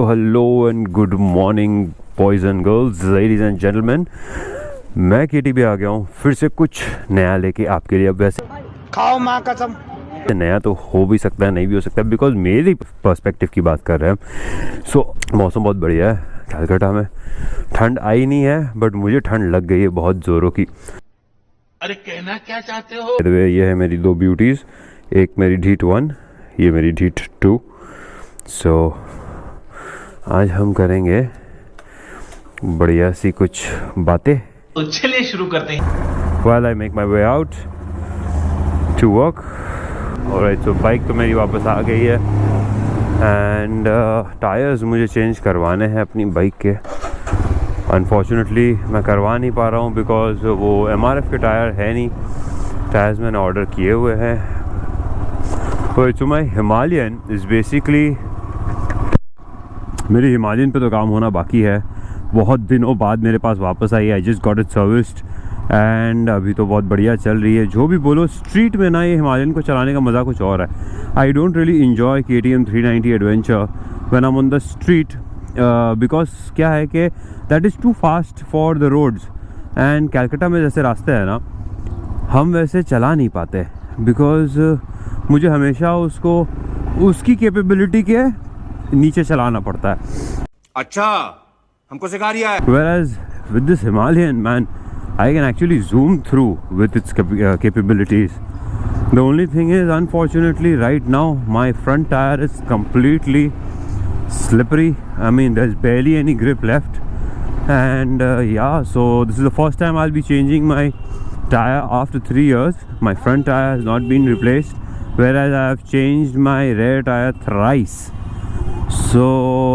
तो hello and good morning boys and girls, ladies and gentleman. मैं केटीबी आ गया हूँ फिर से कुछ नया लेके आपके लिए। अब वैसे खाओ माँ कसम, नया तो हो भी सकता है, नहीं भी हो सकता है, बिकॉज मेरी पर्सपेक्टिव की बात कर रहे हैं। सो मौसम बहुत बढ़िया है कलकत्ता में। ठंड आई नहीं है बट मुझे ठंड लग गई है बहुत ज़ोरों की। अरे कहना क्या चाहते हो? ये है मेरी दो ब्यूटीज़, एक मेरी ढीठ 1, ये मेरी ढीठ 2। सो आज हम करेंगे बढ़िया सी कुछ बातें। तो चलिए शुरू करते हैं। While I make my way out to work, alright, so bike तो मेरी वापस आ गई है एंड टायर्स मुझे चेंज करवाने हैं अपनी बाइक के। अनफॉर्चुनेटली मैं करवा नहीं पा रहा हूँ बिकॉज वो MRF के टायर है नहीं। टायर्स मैंने ऑर्डर किए हुए हैं। तो माई हिमालयन इज़ बेसिकली, मेरी हिमालयन पे तो काम होना बाकी है। बहुत दिनों बाद मेरे पास वापस आई। I just got it serviced and अभी तो बहुत बढ़िया चल रही है। जो भी बोलो, स्ट्रीट में ना ये हिमालयन को चलाने का मज़ा कुछ और है। I don't really enjoy KTM 390 adventure when I am on the street because क्या है कि that is too fast for the roads. And Calcutta में जैसे रास्ते हैं ना, हम वैसे चला नहीं पाते बिकॉज मुझे हमेशा उसको उसकी कैपेबिलिटी के नीचे चलाना पड़ता है। अच्छा, हमको सिखा रिया है। Whereas with this Himalayan, man, I can actually zoom through with its capabilities. The only thing is, unfortunately, right now my front tire is completely slippery. I mean, there's barely any grip left, and yeah, so this is the first time I'll be changing my tire after 3 years. My front tire has not been replaced, whereas I have changed my rear tire thrice. So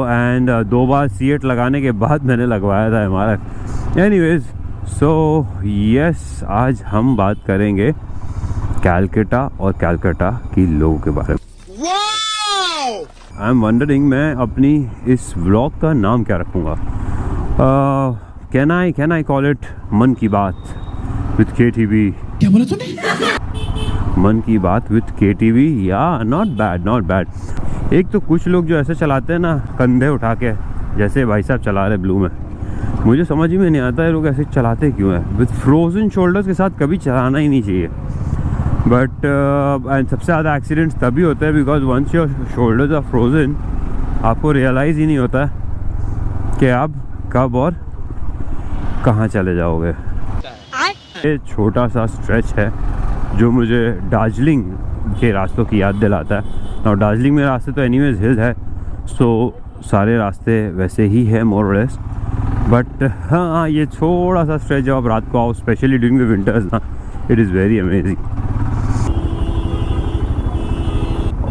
and 2 bar C8 लगाने के बाद मैंने लगवाया था हमारा। Anyways, so yes, आज हम बात करेंगे कलकत्ता और कलकत्ता की लोगों के बारे में। आई एम वंडरिंग मैं अपनी इस व्लॉग का नाम क्या रखूँगा। कैन आई कॉल इट मन की बात विथ KTB? क्या बोला तूने? मन की बात विथ KTB, या नॉट बैड। एक तो कुछ लोग जो ऐसे चलाते हैं ना कंधे उठा के, जैसे भाई साहब चला रहे ब्लू में, मुझे समझ ही में नहीं आता है लोग ऐसे चलाते क्यों हैं। विथ फ्रोजन शोल्डर्स के साथ कभी चलाना ही नहीं चाहिए। बट सबसे ज़्यादा एक्सीडेंट्स तभी होते हैं because once your shoulders are frozen, आपको रियलाइज़ ही नहीं होता कि आप कब और कहाँ चले जाओगे। ये छोटा सा स्ट्रेच है जो मुझे दार्जिलिंग के रास्तों की याद दिलाता है। और दार्जिलिंग में रास्ते तो एनीवेज हिल है, सो सारे रास्ते वैसे ही है मोर और लेस। बट हाँ, ये थोड़ा सा स्ट्रेच जब आप रात को आओ, स्पेशली ड्यूरिंग द विंटर्स ना, it is very amazing.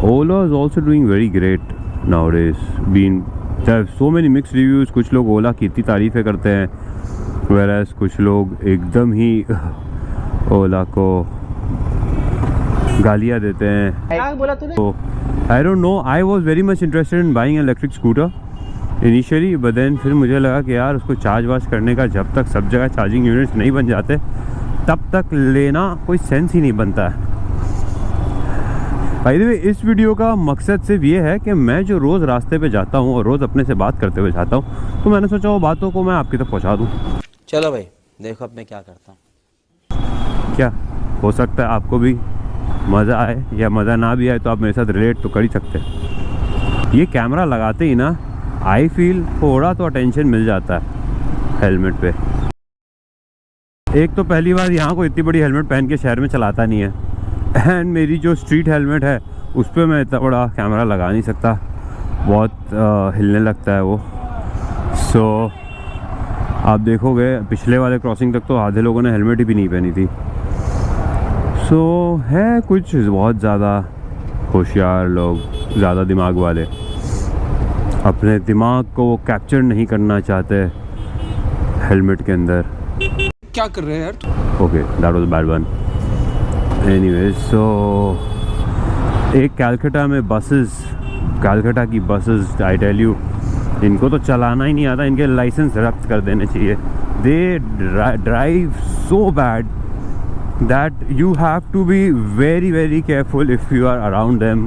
Ola is also doing very great nowadays. Been there so many mix reviews. कुछ लोग ओला की इतनी तारीफ़ें करते हैं, वेराज कुछ लोग एकदम ही ओला को गालियाँ देते हैं। क्या बोला तूने? तो I don't know, I was very much interested in buying electric scooter initially, but then फिर मुझे लगा कि यार उसको चार्ज वार्ज करने का जब तक सब जगह चार्जिंग यूनिट्स नहीं बन जाते तब तक लेना कोई सेंस ही नहीं बनता है। बाय द वे, इस वीडियो का मकसद सिर्फ ये है कि मैं जो रोज़ रास्ते पे जाता हूँ और रोज़ अपने से बात करते हुए जाता हूँ, तो मैंने सोचा वो बातों को मैं आपकी तक पहुँचा दूँ। चलो भाई, देखो अब मैं क्या करता हूँ। क्या हो सकता है आपको भी मज़ा आए या मज़ा ना भी आए, तो आप मेरे साथ रिलेट तो कर ही सकते हैं। ये कैमरा लगाते ही ना, आई फील थोड़ा तो अटेंशन मिल जाता है हेलमेट पे। एक तो पहली बार यहाँ को इतनी बड़ी हेलमेट पहन के शहर में चलाता नहीं है, एंड मेरी जो स्ट्रीट हेलमेट है उस पर मैं इतना बड़ा कैमरा लगा नहीं सकता, बहुत हिलने लगता है वो। सो आप देखोगे पिछले वाले क्रॉसिंग तक तो आधे लोगों ने हेलमेट ही भी नहीं पहनी थी। सो है कुछ बहुत ज़्यादा होशियार लोग, ज़्यादा दिमाग वाले, अपने दिमाग को वो कैप्चर नहीं करना चाहते हेलमेट के अंदर। क्या कर रहे हैं यार? Okay, that was bad one. Anyways, so एक कलकत्ता में बसेस, कलकत्ता की बसेस, आई टेल यू, इनको तो चलाना ही नहीं आता, इनके लाइसेंस रद्द कर देने चाहिए। They drive so bad that you have to be very careful if you are around them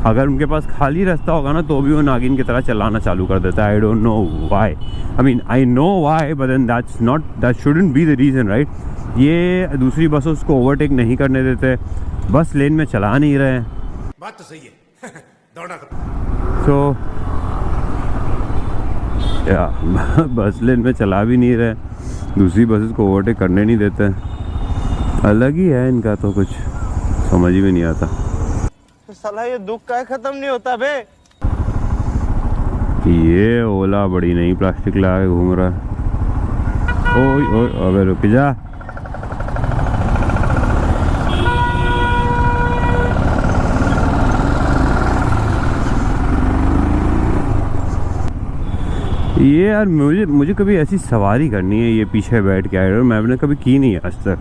अगर उनके पास खाली रास्ता होगा ना तो भी वो नागिन की तरह चलाना चालू कर देता है। I don't know why, I mean I know why, but then that shouldn't be the reason, right. ये दूसरी बसों को ओवरटेक नहीं करने देते, बस लेन में चला नहीं रहे हैं। बात तो सही है। दौड़ा तो या बस लेन में चला भी नहीं रहे, दूसरी बसेस को ओवरटेक करने नहीं देते। अलग ही है इनका, तो कुछ समझ ही में नहीं आता। साला ये दुख का खत्म नहीं होता बे। ये ओला बड़ी नई प्लास्टिक ला के घूम रहा है। ओए ओए अबे रुक जा। ये यार मुझे कभी ऐसी सवारी करनी है, ये पीछे बैठ के आए, मैंने कभी की नहीं है आज तक।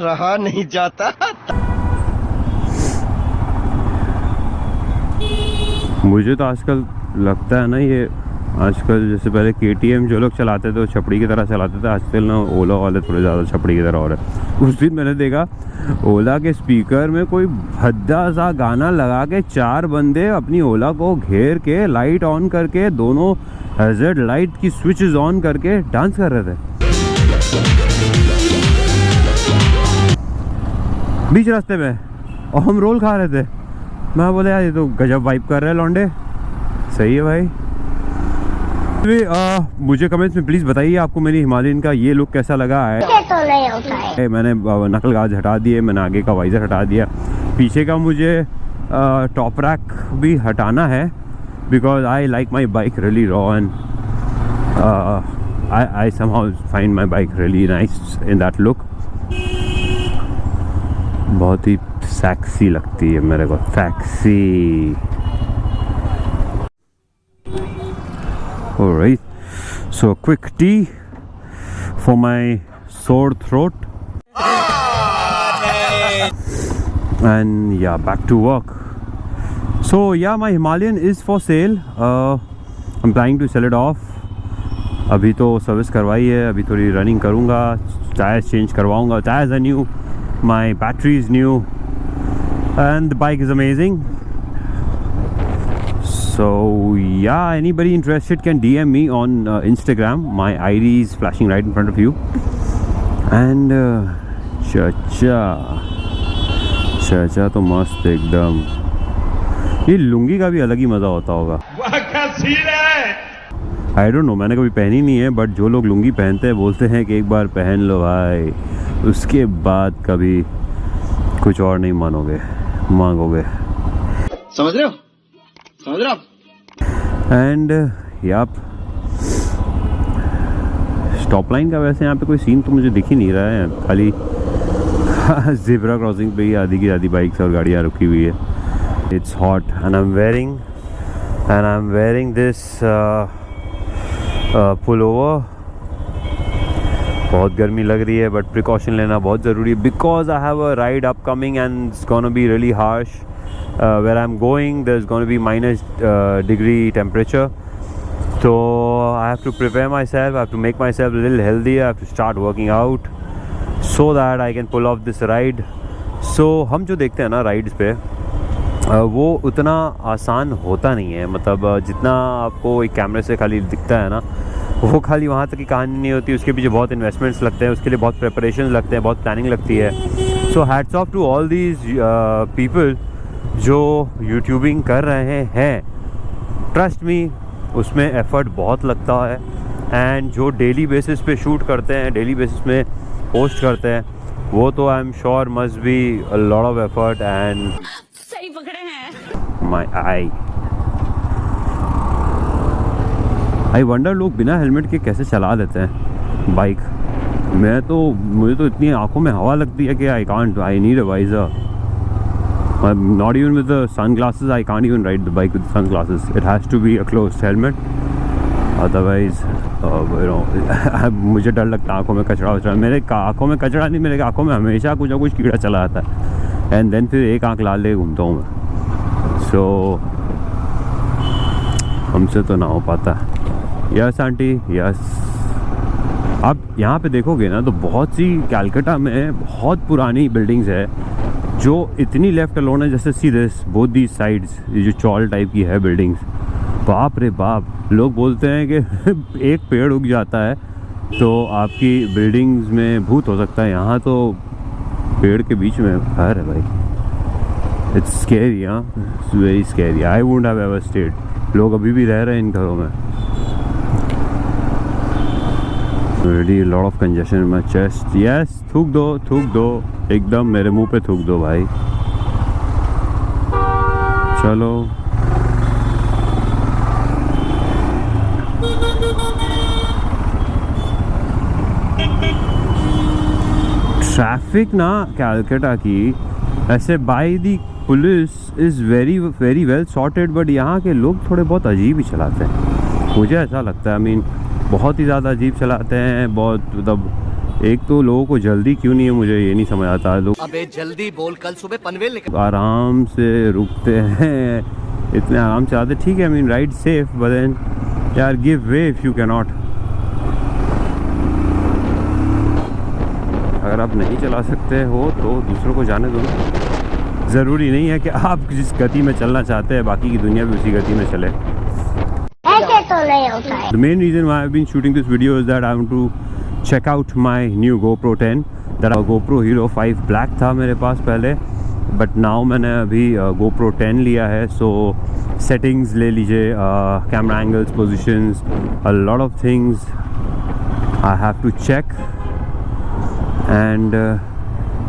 रहा नहीं जाता। मुझे तो आजकल लगता है ना, ये आजकल जैसे पहले KTM जो लोग चलाते थे वो छपड़ी की तरह चलाते थे, आजकल ना ओला वाले थोड़े ज़्यादा छपड़ी की तरह हो रहे हैं। उस दिन मैंने देखा ओला के स्पीकर में कोई भद्दा सा गाना लगा के 4 बंदे अपनी ओला को घेर के लाइट ऑन करके, दोनों हैज़र्ड लाइट की स्विचेस ऑन करके डांस कर रहे थे बीच रास्ते में, और हम रोल खा रहे थे। मैं बोले यार ये तो गजब वाइब कर रहे हैं लौंडे। सही है भाई। मुझे कमेंट्स में प्लीज़ बताइए आपको मेरी हिमालयन का ये लुक कैसा लगा है। तो नहीं होता है। मैंने नकल गाज हटा दिए, मैंने आगे का वाइजर हटा दिया, पीछे का मुझे टॉप रैक भी हटाना है, because I like my bike really raw and I somehow find my bike really nice in that look. बहुत ही सेक्सी लगती है मेरे को, sexy. Alright, so a quick tea for my sore throat, and yeah, back to work. So yeah, my Himalayan is for sale. I'm planning to sell it off. अभी तो service करवाई है, अभी थोड़ी रनिंग करूँगा, टायर्स चेंज करवाऊँगा, tyres are new, my battery is new, and the bike is amazing. So yeah, anybody interested can DM me on Instagram. My ID is flashing right in front of you. And चाचा तो मस्त एकदम। ये लुंगी का भी अलग ही मज़ा होता होगा। वाह क्या सीन है। आई डोंट नो, मैंने कभी पहनी नहीं है, बट जो लोग लुंगी पहनते हैं बोलते हैं कि एक बार पहन लो भाई, उसके बाद कभी कुछ और नहीं मांगोगे। समझ रहे हो? समझ रहे हो? एंड याप स्टॉप लाइन का वैसे यहाँ पे कोई सीन तो मुझे दिख ही नहीं रहा है, खाली ज़ेब्रा क्रॉसिंग पे ही आधी की आधी बाइक्स और गाड़ियाँ रुकी हुई है। It's hot and I am wearing this pullover. बहुत गर्मी लग रही है, बट प्रिकॉशन लेना बहुत ज़रूरी है, because I have a ride upcoming and it's gonna be really harsh. Where I'm going, there's going to be minus degree temperature, so I have to prepare myself, I have to make myself a little healthier, I have to start working out so that I can pull off this ride. So हम जो देखते हैं ना rides पे, वो उतना आसान होता नहीं है, मतलब जितना आपको एक कैमरे से खाली दिखता है ना, वो खाली वहाँ तक की कहानी नहीं होती, उसके पीछे बहुत इन्वेस्टमेंट्स लगते हैं, उसके लिए बहुत प्रेपरेशन लगते हैं, बहुत प्लानिंग लगती है। So hats off to all these people जो यूट्यूबिंग कर रहे हैं। ट्रस्ट मी, उसमें एफ़र्ट बहुत लगता है, एंड जो डेली बेसिस पे शूट करते हैं, डेली बेसिस में पोस्ट करते हैं, वो तो I am sure must be a lot of effort. And सही पकड़े हैं। माय आई वंडर लोग बिना हेलमेट के कैसे चला लेते हैं बाइक। मुझे तो इतनी आंखों में हवा लगती है कि I need a visor. Not even with the sunglasses, I can't even ride the bike with the sunglasses. It has to be a closed helmet. Otherwise, मुझे डर लगता है आँखों में कचरा। मेरे आँखों में कचरा नहीं, मेरे आँखों में हमेशा कुछ ना कुछ कीड़ा चला आता है, एंड देन फिर एक आँख लाल ले घूमता हूँ मैं। सो हमसे तो ना हो पाता। Yes aunty, yes. आप यहाँ पे देखोगे ना तो बहुत सी कैलकाटा में बहुत पुरानी बिल्डिंग्स है जो इतनी लेफ्ट अलोन है, जैसे see this both the sides, ये जो चौल टाइप की है बिल्डिंग्स, बाप रे बाप। लोग बोलते हैं कि एक पेड़ उग जाता है तो आपकी बिल्डिंग्स में भूत हो सकता है, यहाँ तो पेड़ के बीच में घर है भाई। इट्स स्कैरी, हाँ, it's very scary. I wouldn't have ever stayed. लोग अभी भी रह रहे हैं इन घरों में। Already a lot of congestion in my chest. Yes, थूक दो एकदम मेरे मुंह पे थूक दो भाई। चलो ट्रैफिक ना कैलकाटा की ऐसे by the police is very very well sorted, but यहाँ के लोग थोड़े बहुत अजीब ही चलाते हैं, मुझे ऐसा लगता है। आई मीन बहुत ही ज़्यादा अजीब चलाते हैं, बहुत मतलब। एक तो लोगों को जल्दी क्यों नहीं है मुझे ये नहीं समझ आता। लोग अबे जल्दी बोल, कल सुबह पनवेल निकल। आराम से रुकते हैं, इतने आराम से आते, ठीक है। I mean ride safe, but then यार give way if you can not. अगर आप नहीं चला सकते हो तो दूसरों को जाने दो। ज़रूरी नहीं है कि आप जिस गति में चलना चाहते हैं बाकी की दुनिया भी उसी गति में चले। ऐसे तो नहीं होता है। The main reason why I've been shooting this video is that I want to check out my new GoPro 10. That GoPro Hero 5 Black था मेरे पास पहले, but now मैंने अभी GoPro 10 लिया है। So settings ले लीजिए, camera angles, positions, a lot of things I have to check and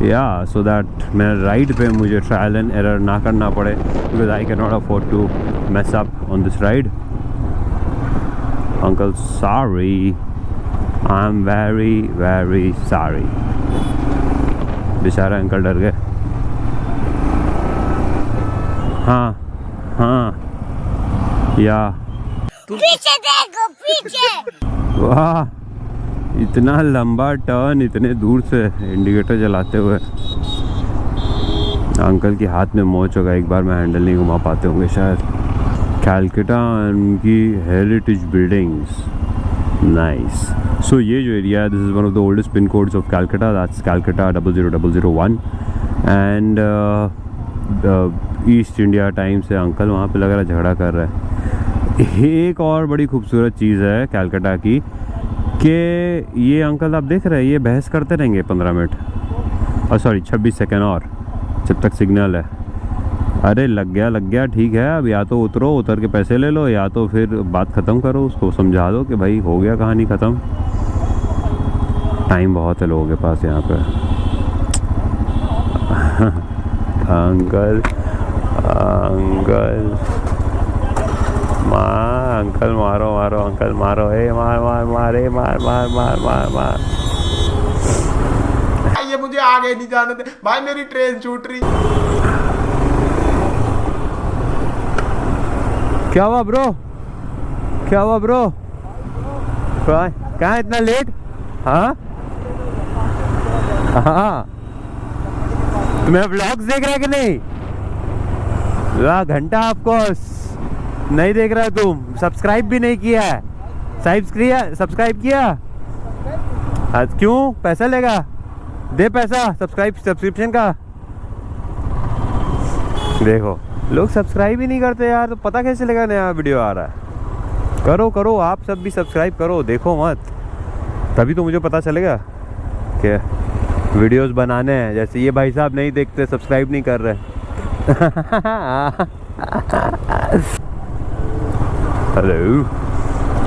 yeah, so that मैं ride पे मुझे trial and error ना करना पड़े, because I cannot afford to mess up on this ride. Uncle, sorry. I'm very very sorry. बेचारा uncle डर गए। हाँ या पीछे देखो पीछे। वाह, इतना लंबा टर्न इतने दूर से इंडिकेटर जलाते हुए। अंकल के हाथ में मोच होगा, एक बार मैं हैंडल नहीं घुमा पाते होंगे शायद। कैलकाटा उनकी हेरिटेज बिल्डिंग्स, नाइस। सो ये जो एरिया है, this is one of the oldest pin codes of Calcutta, that's Calcutta 00001। And east India time से अंकल वहाँ पे लग रहा है झगड़ा कर रहा है। एक और बड़ी खूबसूरत चीज़ है कैलकाटा की कि ये अंकल आप देख रहे हैं, ये बहस करते रहेंगे 15 मिनट और सॉरी 26 सेकेंड और, जब तक सिग्नल है। अरे लग गया ठीक है, अब या तो उतरो, उतर के पैसे ले लो, या तो फिर बात ख़त्म करो, उसको समझा दो कि भाई हो गया कहानी ख़त्म। टाइम बहुत है लोगों के पास यहाँ पे। अंकल अंकल मारो अंकल मारो, मार ये मुझे आगे नहीं जाने दे भाई, मेरी ट्रेन छूट रही। क्या हुआ ब्रो? कहाँ इतना लेट? हाँ तुम्हें व्लॉग्स देख रहा है कि नहीं? घंटा आपको नहीं देख रहा तुम, सब्सक्राइब भी नहीं किया है। सब्सक्राइब किया? क्यों? पैसा लेगा? दे पैसा सब्सक्रिप्शन का। देखो लोग सब्सक्राइब ही नहीं करते यार, तो पता कैसे लगा नया वीडियो आ रहा है। करो आप सब भी सब्सक्राइब करो, देखो मत, तभी तो मुझे पता चलेगा कि वीडियोस बनाने हैं। जैसे ये भाई साहब नहीं देखते, सब्सक्राइब नहीं कर रहे। हेलो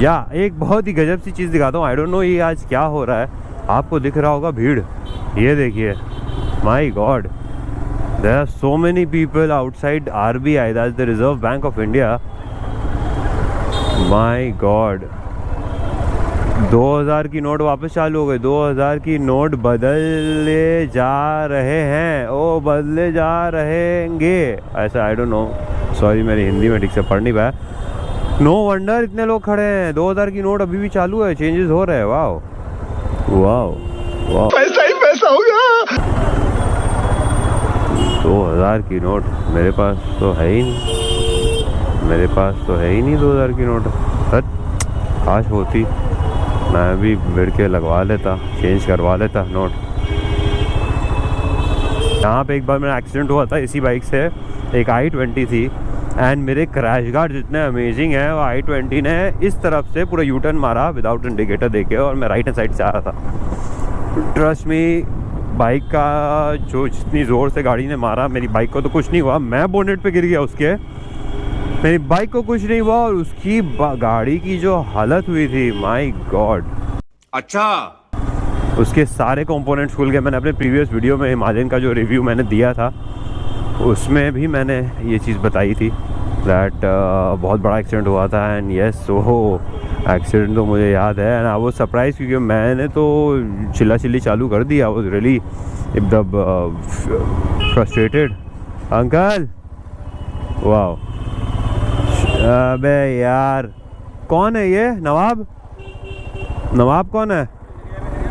या एक बहुत ही गजब सी चीज़ दिखाता हूँ। आई डोंट नो ये आज क्या हो रहा है, आपको दिख रहा होगा भीड़, ये देखिए, my God, there are so many people outside RBI, that's the Reserve Bank of India. My God, 2000 की नोट वापस चालू हो गए। 2000 की नोट बदले जा रहे हैं, ओ बदले जा रहेंगे ऐसा, आई डोंट नो, सॉरी मेरी हिंदी में ठीक से पढ़ नहीं पाया। नो वंडर इतने लोग खड़े हैं, 2000 की नोट अभी भी चालू है, चेंजेस हो रहे हैं। वाओ पैसा ही पैसा होगा। 2000 की नोट मेरे पास तो है ही नहीं, 2000 की नोट। काश होती, मैं भी भिड़ के लगवा लेता, चेंज करवा लेता नोट। यहाँ पे एक बार मेरा एक्सीडेंट हुआ था इसी बाइक से, एक i20 थी, एंड मेरे क्रैश गार्ड जितने अमेजिंग है, वो i20 ने इस तरफ से पूरा यू टर्न मारा विदाउट इंडिकेटर देके, और मैं राइट हैंड साइड से आ रहा था। ट्रस्ट मी, बाइक का जो जितनी ज़ोर से गाड़ी ने मारा, मेरी बाइक को तो कुछ नहीं हुआ, मैं बोनेट पे गिर गया उसके, मेरी बाइक को कुछ नहीं हुआ, और उसकी गाड़ी की जो हालत हुई थी, माय गॉड। अच्छा, उसके सारे कंपोनेंट्स खुल गए। मैंने अपने प्रीवियस वीडियो में हिमालयन का जो रिव्यू मैंने दिया था उसमें भी मैंने ये चीज़ बताई थी दैट बहुत बड़ा एक्सीडेंट हुआ था। एंड येस, वो एक्सीडेंट तो मुझे याद है, एंड आई वाज सरप्राइज क्योंकि मैंने तो चिल्ली चालू कर दिया। आई वाज रियली एकदम फ्रस्ट्रेटेड। अंकल, वाओ, अबे यार, कौन है ये? नवाब? नवाब कौन है?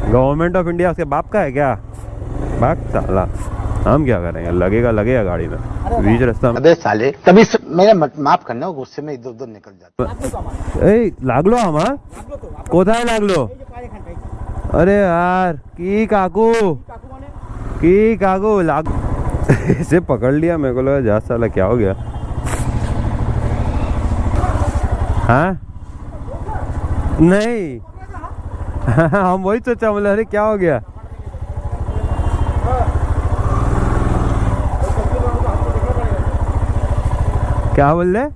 गवर्नमेंट ऑफ इंडिया उसके बाप का है क्या? बाप साला, हम क्या करेंगे? लगेगा गाड़ी में बीच रास्ता में। अबे साले, तभी मेरे माफ करना, गुस्से में इधर उधर निकल जाता। ए लागलो हमार कोথায় लागलो? अरे यार, की काकू लाग इसे पकड़ लिया। मेरे को लगा जा साला क्या हो गया। हाँ नहीं हम वही सोचा, बोले अरे क्या हो गया। क्या बोल रहे?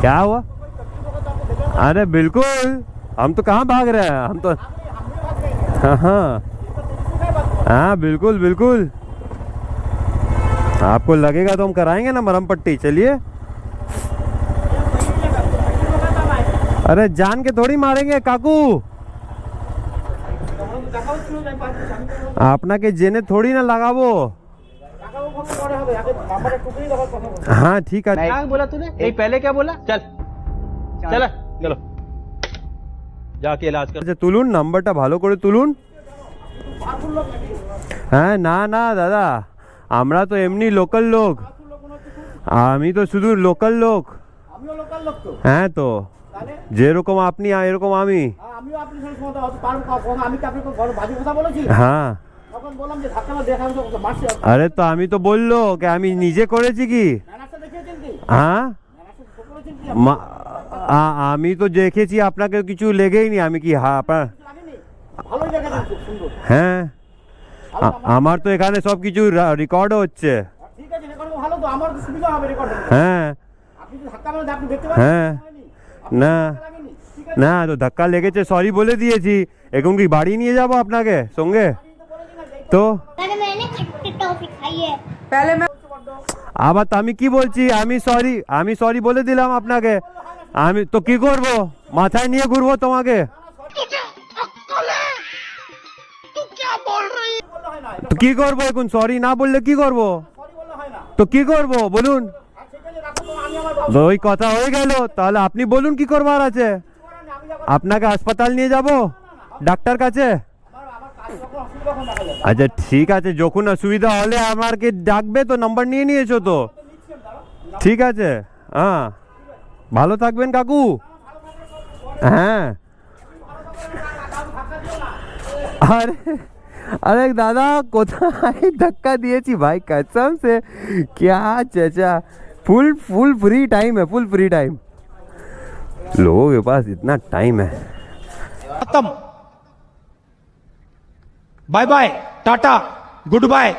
क्या हुआ? अरे बिल्कुल, हम तो कहाँ भाग रहे हैं, हम तो हाँ बिल्कुल आपको लगेगा तो हम कराएंगे ना मरहम पट्टी। चलिए, अरे जान के थोड़ी मारेंगे काकू, अपना के जेने थोड़ी ना लगाबो। हाँ ठीक है। क्या बोला तूने? नहीं, पहले क्या बोला? चल चलो जाके इलाज कर। तुलुन नंबरটা ভালো করে তুলুন। হ্যাঁ না দাদা, আমরা তো এমনি লোকাল লোক, আমি তো শুধু লোকাল লোক। হ্যাঁ তো যেরকম আপনি এরকম আমি। হ্যাঁ আরে তো আমি তো বললো কি আমি নিজে করেছি কি? হ্যাঁ আমি তো দেখেছি, আপনাকে কিছু লেগেই নি। আমি কি আপনার হ্যাঁ, আমার তো এখানে সব কিছু রেকর্ডও হচ্ছে। হ্যাঁ হ্যাঁ না তো ধাক্কা লেগেছে, সরি বলে দিয়েছি। এখন কি বাড়ি নিয়ে যাবো আপনাকে সঙ্গে? তো আবার তো আমি কি বলছি, আমি সরি বলে দিলাম আপনাকে। আমি তো কি করব, মাথায় নিয়ে ঘুরবো তোমাকে? তো কি করবো এখন? সরি না বললে কি করব? তো কি করব বলুন? ওই কথা হয়ে গেল, তাহলে আপনি বলুন কি করবার আছে? আপনাকে হাসপাতাল নিয়ে যাব ডাক্তার কাছে? আচ্ছা ঠিক আছে, যখন অসুবিধা হলে আমাকে ডাকবে তো। নাম্বার নিয়ে নিয়েছো তো? ঠিক আছে, হ্যাঁ ভালো থাকবেন কাকু। হ্যাঁ अरे दादा कोথায় धक्का दिएছি भाई, कसम से। क्या चाचा, फुल फ्री टाइम है, फुल फ्री टाइम। लोगों के पास इतना टाइम है। खत्म, bye bye, tata, good bye.